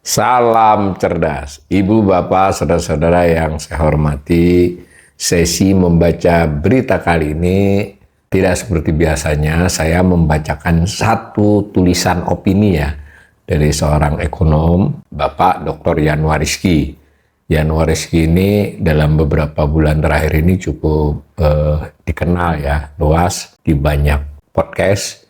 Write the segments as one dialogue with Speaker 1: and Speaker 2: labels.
Speaker 1: Salam cerdas, Ibu, Bapak, Saudara-saudara yang saya hormati. Sesi membaca berita kali ini tidak seperti biasanya. Saya membacakan satu tulisan opini ya dari seorang ekonom, Bapak Dr. Yanuar Rizky. Yanuar Rizky ini dalam beberapa bulan terakhir ini cukup dikenal ya, luas di banyak podcast.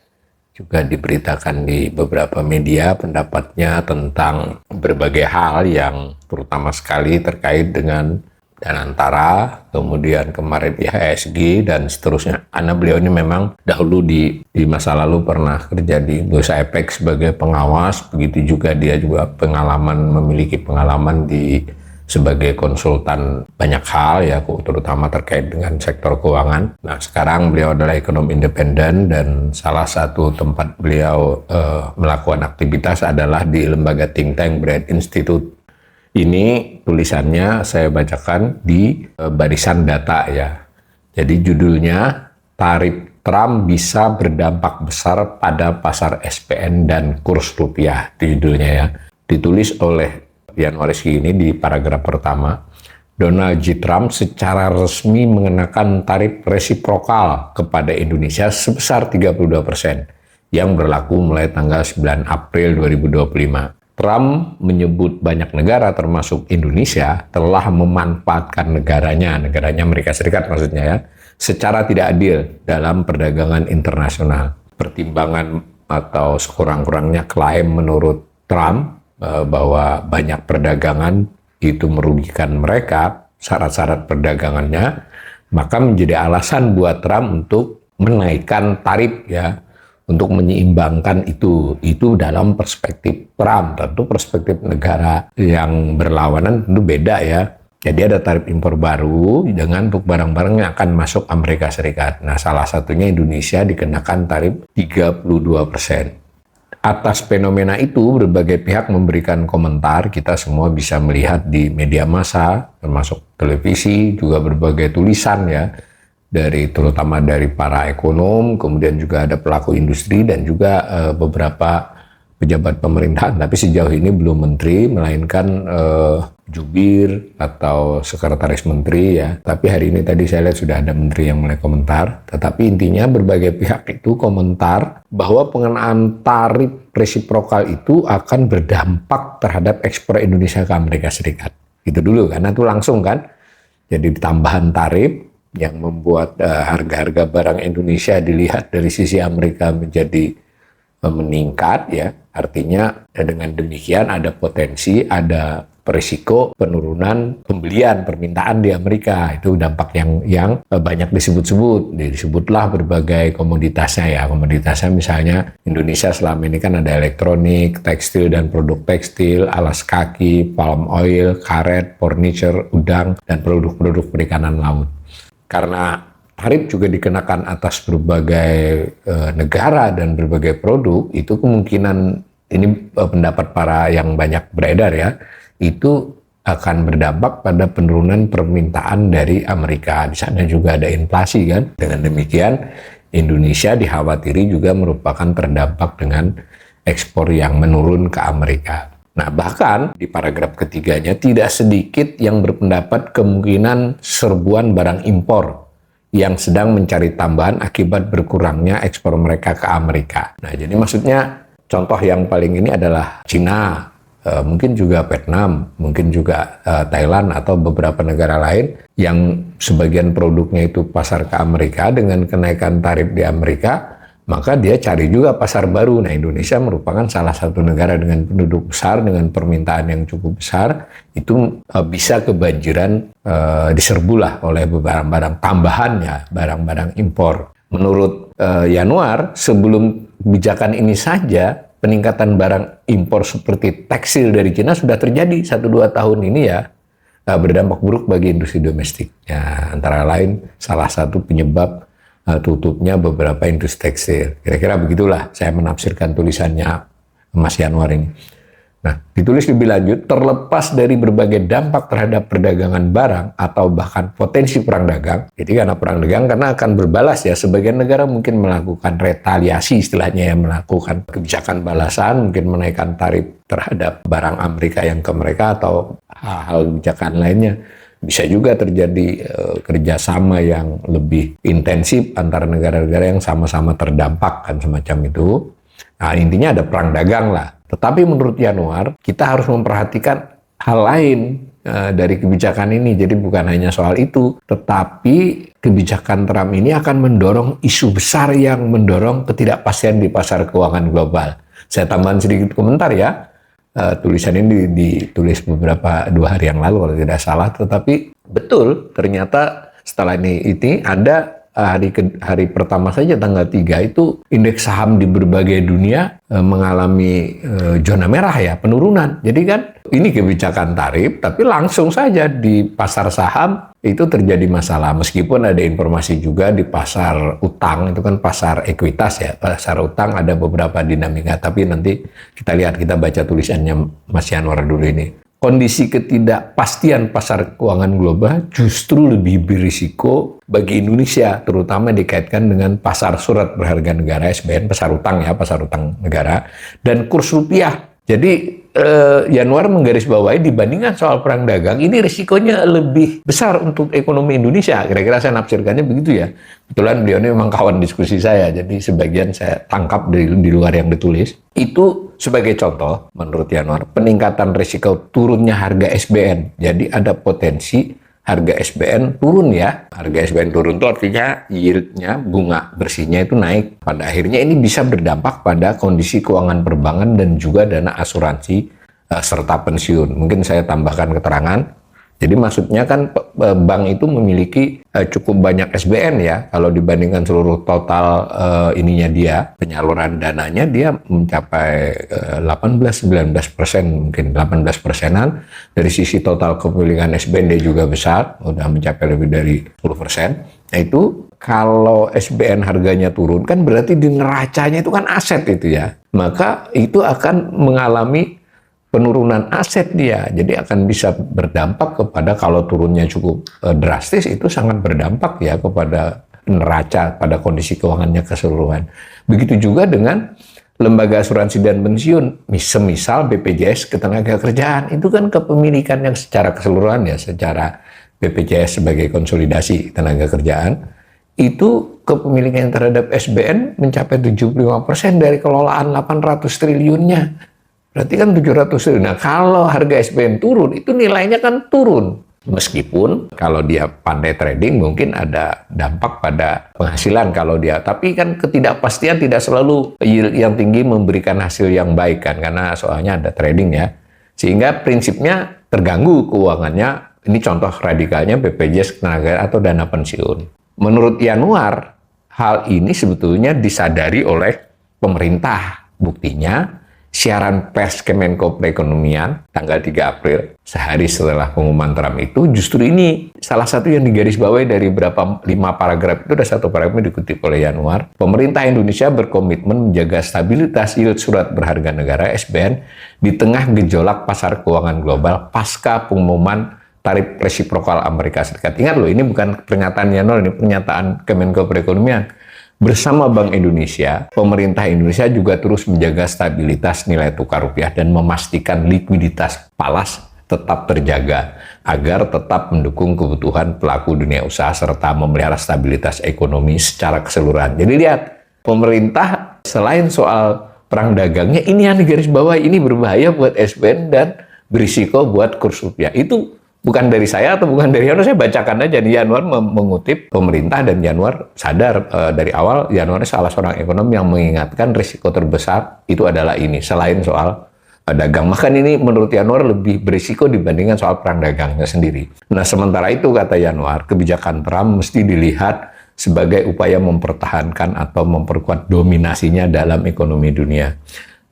Speaker 1: Juga diberitakan di beberapa media pendapatnya tentang berbagai hal yang terutama sekali terkait dengan Danantara, kemudian kemarin IHSG dan seterusnya. Karena beliau ini memang dahulu di masa lalu pernah kerja di Bursa Efek sebagai pengawas, begitu juga dia juga memiliki pengalaman sebagai konsultan banyak hal ya, terutama terkait dengan sektor keuangan. Nah, sekarang beliau adalah ekonom independen dan salah satu tempat beliau melakukan aktivitas adalah di lembaga think tank Bread Institute. Ini tulisannya saya bacakan di barisan data ya. Jadi judulnya, tarif Trump bisa berdampak besar pada pasar SPN dan kurs rupiah. Itu judulnya ya. Ditulis oleh Yanuar Rizky ini di paragraf pertama. Donald J. Trump secara resmi mengenakan tarif resiprokal kepada Indonesia sebesar 32% yang berlaku mulai tanggal 9 April 2025. Trump menyebut banyak negara termasuk Indonesia telah memanfaatkan negaranya Amerika Serikat maksudnya ya, secara tidak adil dalam perdagangan internasional. Pertimbangan atau sekurang-kurangnya klaim menurut Trump bahwa banyak perdagangan itu merugikan mereka, syarat-syarat perdagangannya, maka menjadi alasan buat Trump untuk menaikkan tarif ya, untuk menyeimbangkan itu dalam perspektif Trump. Tentu perspektif negara yang berlawanan tentu beda ya. Jadi ada tarif impor baru dengan untuk barang-barang yang akan masuk Amerika Serikat. Nah, salah satunya Indonesia dikenakan tarif 32%. Atas fenomena itu, berbagai pihak memberikan komentar. Kita semua bisa melihat di media massa, termasuk televisi, juga berbagai tulisan ya, terutama dari para ekonom, kemudian juga ada pelaku industri dan juga beberapa pejabat pemerintahan. Tapi sejauh ini belum menteri, melainkan jubir atau sekretaris menteri ya. Tapi hari ini tadi saya lihat sudah ada menteri yang mulai komentar. Tetapi intinya berbagai pihak itu komentar bahwa pengenaan tarif resiprokal itu akan berdampak terhadap ekspor Indonesia ke Amerika Serikat. Itu dulu karena itu langsung kan. Jadi tambahan tarif yang membuat harga-harga barang Indonesia dilihat dari sisi Amerika menjadi meningkat ya. Artinya dengan demikian ada potensi, ada risiko penurunan pembelian, permintaan di Amerika. Itu dampak yang banyak disebutlah berbagai komoditasnya ya. Komoditasnya misalnya Indonesia selama ini kan ada elektronik, tekstil dan produk tekstil, alas kaki, palm oil, karet, furniture, udang, dan produk-produk perikanan laut. Karena tarif juga dikenakan atas berbagai negara dan berbagai produk, itu kemungkinan, ini pendapat para yang banyak beredar ya, itu akan berdampak pada penurunan permintaan dari Amerika. Di sana juga ada inflasi kan. Dengan demikian, Indonesia dikhawatiri juga merupakan terdampak dengan ekspor yang menurun ke Amerika. Nah, bahkan di paragraf ketiganya tidak sedikit yang berpendapat kemungkinan serbuan barang impor yang sedang mencari tambahan akibat berkurangnya ekspor mereka ke Amerika. Nah, jadi maksudnya contoh yang paling ini adalah Cina, mungkin juga Vietnam, mungkin juga Thailand atau beberapa negara lain yang sebagian produknya itu pasar ke Amerika. Dengan kenaikan tarif di Amerika, maka dia cari juga pasar baru. Nah, Indonesia merupakan salah satu negara dengan penduduk besar, dengan permintaan yang cukup besar, itu bisa kebanjiran diserbulah oleh barang-barang tambahannya, barang-barang impor. Menurut Yanuar, sebelum kebijakan ini saja, peningkatan barang impor seperti tekstil dari Cina sudah terjadi 1-2 tahun ini ya, berdampak buruk bagi industri domestik. Ya, antara lain salah satu penyebab tutupnya beberapa industri tekstil. Kira-kira begitulah saya menafsirkan tulisannya Mas Yanuar ini. Nah, ditulis lebih lanjut, terlepas dari berbagai dampak terhadap perdagangan barang atau bahkan potensi perang dagang. Jadi karena perang dagang karena akan berbalas ya, sebagian negara mungkin melakukan retaliasi istilahnya, yang melakukan kebijakan balasan, mungkin menaikkan tarif terhadap barang Amerika yang ke mereka atau hal-hal kebijakan lainnya. Bisa juga terjadi kerjasama yang lebih intensif antara negara-negara yang sama-sama terdampak kan semacam itu. Nah, intinya ada perang dagang lah. Tetapi menurut Yanuar, kita harus memperhatikan hal lain dari kebijakan ini. Jadi bukan hanya soal itu, tetapi kebijakan Trump ini akan mendorong isu besar yang mendorong ketidakpastian di pasar keuangan global. Saya tambahkan sedikit komentar ya. Tulisan ini ditulis beberapa 2 hari yang lalu kalau tidak salah. Tetapi betul, ternyata setelah ini ada hari pertama saja tanggal 3 itu indeks saham di berbagai dunia mengalami zona merah ya, penurunan. Jadi kan ini kebijakan tarif, tapi langsung saja di pasar saham itu terjadi masalah. Meskipun ada informasi juga di pasar utang, itu kan pasar ekuitas ya, pasar utang ada beberapa dinamika, tapi nanti kita lihat, kita baca tulisannya Mas Yanuar dulu ini. Kondisi ketidakpastian pasar keuangan global justru lebih berisiko bagi Indonesia, terutama dikaitkan dengan pasar surat berharga negara SBN, pasar utang ya, pasar utang negara, dan kurs rupiah. Jadi Yanuar menggarisbawahi dibandingkan soal perang dagang, ini risikonya lebih besar untuk ekonomi Indonesia. Kira-kira saya nafsirkannya begitu ya. Kebetulan beliau ini memang kawan diskusi saya, jadi sebagian saya tangkap di luar yang ditulis. Itu sebagai contoh, menurut Yanuar, peningkatan risiko turunnya harga SBN. Jadi ada potensi harga SBN turun ya. Harga SBN turun itu artinya yield-nya, bunga bersihnya itu naik. Pada akhirnya ini bisa berdampak pada kondisi keuangan perbankan dan juga dana asuransi serta pensiun. Mungkin saya tambahkan keterangan. Jadi maksudnya kan bank itu memiliki cukup banyak SBN ya. Kalau dibandingkan seluruh total ininya dia, penyaluran dananya dia mencapai 18-19%, mungkin 18%-an. Dari sisi total kepemilikan SBN dia juga besar, udah mencapai lebih dari 10%. Nah itu kalau SBN harganya turun kan berarti di neracanya itu kan aset itu ya. Maka itu akan mengalami penurunan aset dia, jadi akan bisa berdampak kepada, kalau turunnya cukup drastis, itu sangat berdampak ya kepada neraca, pada kondisi keuangannya keseluruhan. Begitu juga dengan lembaga asuransi dan pensiun, semisal BPJS Ketenagakerjaan, itu kan kepemilikan yang secara keseluruhan ya, secara BPJS sebagai konsolidasi tenaga kerjaan, itu kepemilikan terhadap SBN mencapai 75% dari kelolaan 800 triliunnya. Berarti kan 700 triliun. Nah, kalau harga SBN turun, itu nilainya kan turun. Meskipun kalau dia pandai trading, mungkin ada dampak pada penghasilan kalau dia. Tapi kan ketidakpastian tidak selalu yield yang tinggi memberikan hasil yang baik kan. Karena soalnya ada trading ya. Sehingga prinsipnya terganggu keuangannya. Ini contoh radikalnya BPJS Ketenagakerjaan atau dana pensiun. Menurut Yanuar, hal ini sebetulnya disadari oleh pemerintah. Buktinya, siaran pers Kemenko Perekonomian tanggal 3 April, sehari setelah pengumuman Trump itu, justru ini salah satu yang digarisbawahi dari 5 paragraf itu, ada satu paragraf yang dikutip oleh Yanuar. Pemerintah Indonesia berkomitmen menjaga stabilitas yield surat berharga negara SBN di tengah gejolak pasar keuangan global pasca pengumuman tarif resiprokal Amerika Serikat. Ingat loh, ini bukan pernyataan Yanuar, ini pernyataan Kemenko Perekonomian. Bersama Bank Indonesia, pemerintah Indonesia juga terus menjaga stabilitas nilai tukar rupiah dan memastikan likuiditas falas tetap terjaga agar tetap mendukung kebutuhan pelaku dunia usaha serta memelihara stabilitas ekonomi secara keseluruhan. Jadi lihat, pemerintah selain soal perang dagangnya, ini yang digarisbawahi, ini berbahaya buat SBN dan berisiko buat kurs rupiah. Itu bukan dari saya atau bukan dari Yanuar, saya bacakan aja. Yanuar mengutip pemerintah, dan Yanuar sadar dari awal, Yanuar salah seorang ekonom yang mengingatkan risiko terbesar itu adalah ini, selain soal dagang. Bahkan ini menurut Yanuar lebih berisiko dibandingkan soal perang dagangnya sendiri. Nah, sementara itu kata Yanuar, kebijakan Trump mesti dilihat sebagai upaya mempertahankan atau memperkuat dominasinya dalam ekonomi dunia.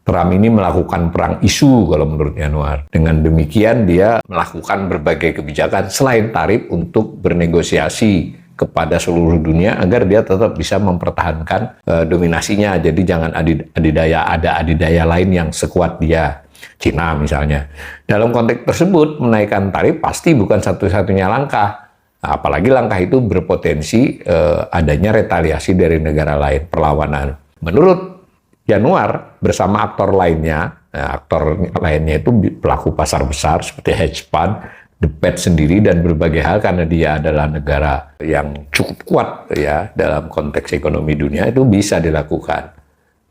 Speaker 1: Trump ini melakukan perang isu kalau menurut Yanuar. Dengan demikian dia melakukan berbagai kebijakan selain tarif untuk bernegosiasi kepada seluruh dunia agar dia tetap bisa mempertahankan dominasinya. Jadi jangan ada adidaya lain yang sekuat dia. Cina misalnya. Dalam konteks tersebut, menaikkan tarif pasti bukan satu-satunya langkah. Nah, apalagi langkah itu berpotensi adanya retaliasi dari negara lain, perlawanan. Menurut Yanuar bersama aktor lainnya, aktor lainnya itu pelaku pasar besar seperti hedge fund, The Fed sendiri dan berbagai hal, karena dia adalah negara yang cukup kuat ya dalam konteks ekonomi dunia, itu bisa dilakukan.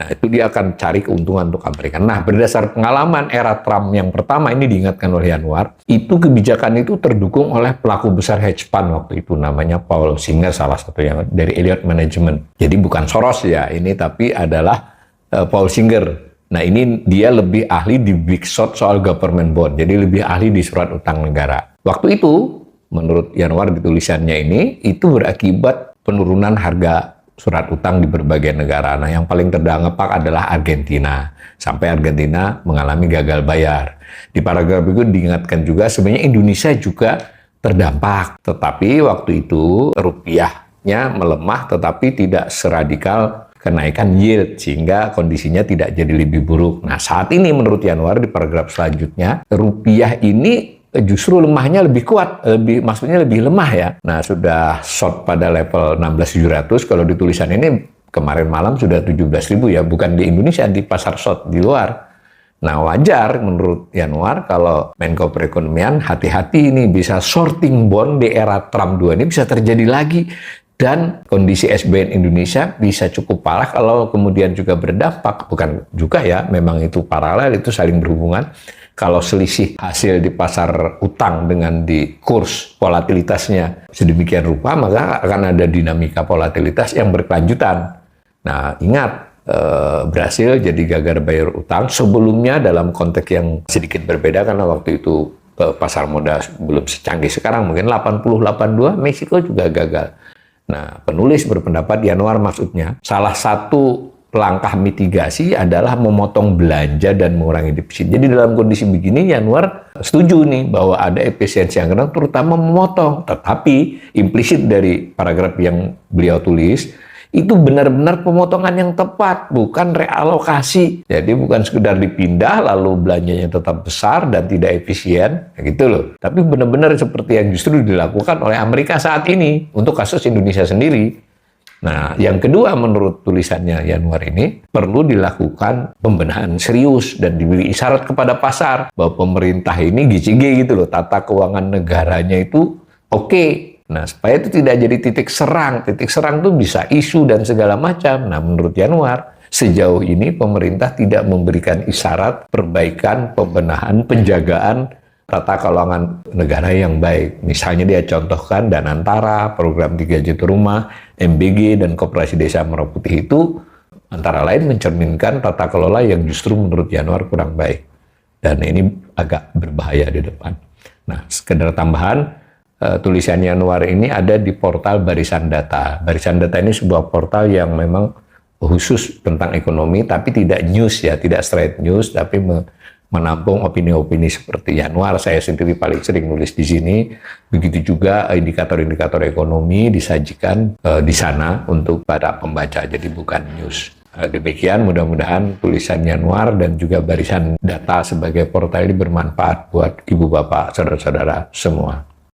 Speaker 1: Nah, itu dia akan cari keuntungan untuk Amerika. Nah, berdasar pengalaman era Trump yang pertama ini diingatkan oleh Yanuar, itu kebijakan itu terdukung oleh pelaku besar hedge fund waktu itu, namanya Paul Singer, salah satu yang dari Elliott Management. Jadi bukan Soros ya ini, tapi adalah Paul Singer. Nah, ini dia lebih ahli di big short soal government bond, jadi lebih ahli di surat utang negara. Waktu itu, menurut Yanuar di tulisannya ini, itu berakibat penurunan harga surat utang di berbagai negara. Nah, yang paling terdampak adalah Argentina. Sampai Argentina mengalami gagal bayar. Di paragraf itu diingatkan juga, sebenarnya Indonesia juga terdampak. Tetapi waktu itu rupiahnya melemah, tetapi tidak seradikal kenaikan yield, sehingga kondisinya tidak jadi lebih buruk. Nah, saat ini menurut Yanuar di paragraf selanjutnya, rupiah ini justru lemahnya lebih kuat, maksudnya lebih lemah ya. Nah, sudah short pada level 16.700, kalau di tulisan ini kemarin malam sudah 17.000 ya, bukan di Indonesia, di pasar short di luar. Nah, wajar menurut Yanuar kalau Menko Perekonomian hati-hati ini, bisa shorting bond di era Trump 2 ini bisa terjadi lagi. Dan kondisi SBN Indonesia bisa cukup parah kalau kemudian juga berdampak. Bukan juga ya, memang itu paralel, itu saling berhubungan. Kalau selisih hasil di pasar utang dengan di kurs volatilitasnya sedemikian rupa, maka akan ada dinamika volatilitas yang berkelanjutan. Nah, ingat, Brasil jadi gagal bayar utang. Sebelumnya dalam konteks yang sedikit berbeda, karena waktu itu pasar modal belum secanggih sekarang, mungkin 80-82, Meksiko juga gagal. Nah, penulis berpendapat, Yanuar maksudnya, salah satu langkah mitigasi adalah memotong belanja dan mengurangi defisit. Jadi dalam kondisi begini, Yanuar setuju nih bahwa ada efisiensi yang kurang, terutama memotong. Tetapi implisit dari paragraf yang beliau tulis, itu benar-benar pemotongan yang tepat, bukan realokasi. Jadi bukan sekedar dipindah lalu belanjanya tetap besar dan tidak efisien, gitu loh. Tapi benar-benar seperti yang justru dilakukan oleh Amerika saat ini untuk kasus Indonesia sendiri. Nah, yang kedua menurut tulisannya Yanuar ini, perlu dilakukan pembenahan serius dan diberi isyarat kepada pasar bahwa pemerintah ini GCG gitu loh, tata keuangan negaranya itu oke. Nah, supaya itu tidak jadi titik serang. Titik serang itu bisa isu dan segala macam. Nah, menurut Yanuar, sejauh ini pemerintah tidak memberikan isyarat perbaikan, pembenahan, penjagaan tata keuangan negara yang baik. Misalnya dia contohkan Danantara, program 3 juta rumah, MBG, dan Koperasi Desa Merah Putih itu antara lain mencerminkan tata kelola yang justru menurut Yanuar kurang baik. Dan ini agak berbahaya di depan. Nah, sekedar tambahan, tulisan Yanuar ini ada di portal Barisan Data. Barisan Data ini sebuah portal yang memang khusus tentang ekonomi, tapi tidak news ya, tidak straight news, tapi menampung opini-opini seperti Yanuar. Saya sendiri paling sering nulis di sini. Begitu juga indikator-indikator ekonomi disajikan di sana untuk para pembaca, jadi bukan news. Demikian, mudah-mudahan tulisan Yanuar dan juga Barisan Data sebagai portal ini bermanfaat buat ibu bapak, saudara-saudara semua.